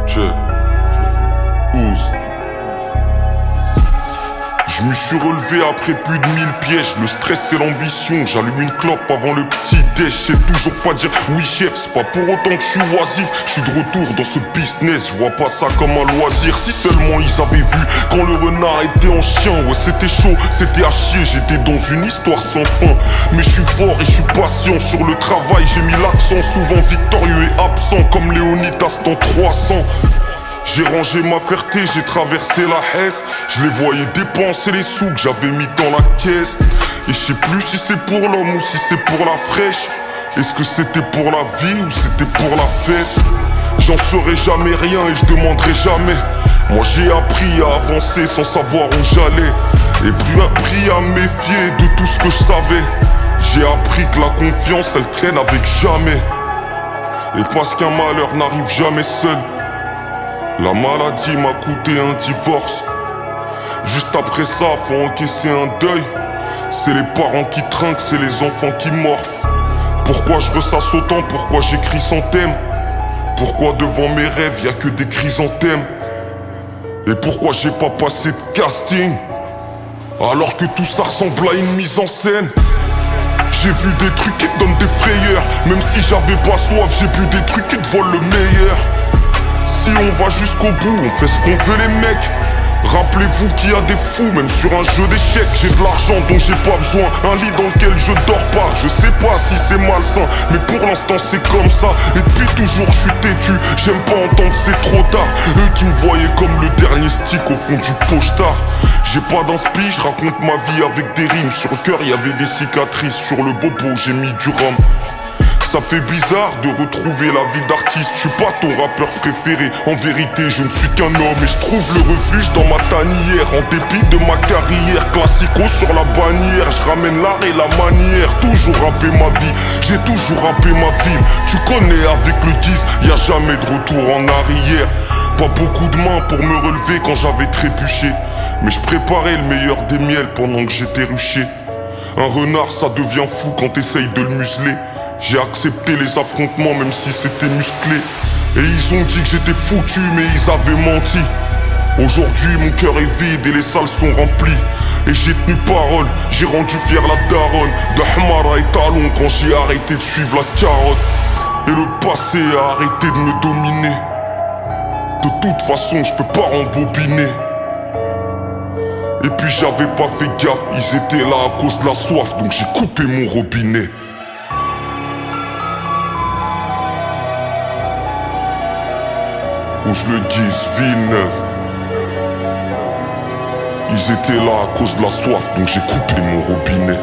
Check. Ouz. Je me suis relevé après plus de 1000 pièges. Le stress c'est l'ambition. J'allume une clope avant le petit déj. Je sais toujours pas dire oui chef. C'est pas pour autant que je suis oisif. Je suis de retour dans ce business. Je vois pas ça comme un loisir. Si seulement ils avaient vu quand le renard était en chien. Ouais c'était chaud, c'était à chier. J'étais dans une histoire sans fin. Mais je suis fort et je suis patient. Sur le travail j'ai mis l'accent. Souvent victorieux et absent. Comme Léonidas dans 300. J'ai rangé ma fierté, j'ai traversé la Hesse. Je les voyais dépenser les sous que j'avais mis dans la caisse. Et je sais plus si c'est pour l'homme ou si c'est pour la fraîche. Est-ce que c'était pour la vie ou c'était pour la fête? J'en saurais jamais rien et je demanderai jamais. Moi j'ai appris à avancer sans savoir où j'allais. Et puis appris à me méfier de tout ce que je savais. J'ai appris que la confiance elle traîne avec jamais. Et parce qu'un malheur n'arrive jamais seul. La maladie m'a coûté un divorce. Juste après ça, faut encaisser un deuil. C'est les parents qui trinquent, c'est les enfants qui morfent. Pourquoi je ressasse autant, pourquoi j'écris sans thème? Pourquoi devant mes rêves y'a que des chrysanthèmes? Et pourquoi j'ai pas passé de casting alors que tout ça ressemble à une mise en scène? J'ai vu des trucs qui te donnent des frayeurs. Même si j'avais pas soif, j'ai bu des trucs qui te volent le meilleur. Si on va jusqu'au bout, on fait ce qu'on veut les mecs. Rappelez-vous qu'il y a des fous, même sur un jeu d'échecs. J'ai de l'argent dont j'ai pas besoin, un lit dans lequel je dors pas. Je sais pas si c'est malsain, mais pour l'instant c'est comme ça. Et depuis toujours je suis têtu, j'aime pas entendre c'est trop tard. Eux qui me voyaient comme le dernier stick au fond du pochetard. J'ai pas d'inspi, je raconte ma vie avec des rimes. Sur le cœur y'avait des cicatrices, sur le bobo j'ai mis du rhum. Ça fait bizarre de retrouver la vie d'artiste. Je suis pas ton rappeur préféré. En vérité je ne suis qu'un homme. Et je trouve le refuge dans ma tanière. En dépit de ma carrière. Classico sur la bannière. Je ramène l'art et la manière. Toujours rappé ma vie. J'ai toujours rappé ma ville. Tu connais avec le 10, y a jamais de retour en arrière. Pas beaucoup de mains pour me relever quand j'avais trébuché. Mais je préparais le meilleur des miels pendant que j'étais ruché. Un renard ça devient fou quand t'essayes de le museler. J'ai accepté les affrontements même si c'était musclé. Et ils ont dit que j'étais foutu mais ils avaient menti. Aujourd'hui mon cœur est vide et les salles sont remplies. Et j'ai tenu parole, j'ai rendu fier la daronne de Hamara et Talon quand j'ai arrêté de suivre la carotte. Et le passé a arrêté de me dominer. De toute façon je peux pas rembobiner. Et puis j'avais pas fait gaffe, ils étaient là à cause de la soif. Donc j'ai coupé mon robinet. Où je le guise, Villeneuve. Ils étaient là à cause de la soif, donc j'ai coupé mon robinet.